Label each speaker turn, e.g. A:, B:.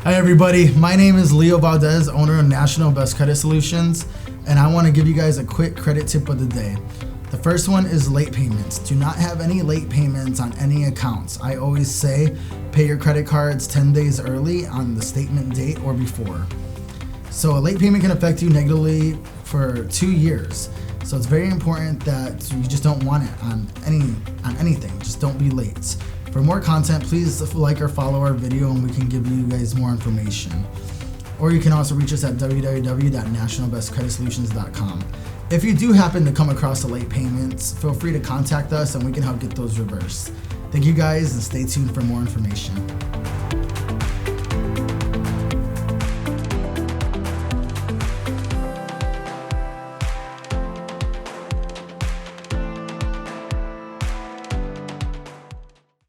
A: Hi everybody, my name is Leo Valdez, owner of National Best Credit Solutions, and I want to give you guys a quick credit tip of the day. The first one is late payments. Do not have any late payments on any accounts. I always say pay your credit cards 10 days early on the statement date or before. So a late payment can affect you negatively for 2 years. So it's very important that you just don't want it on anything. Just don't be late. For more content, please like or follow our video and we can give you guys more information. Or you can also reach us at www.nationalbestcreditsolutions.com. If you do happen to come across the late payments, feel free to contact us and we can help get those reversed. Thank you guys and stay tuned for more information.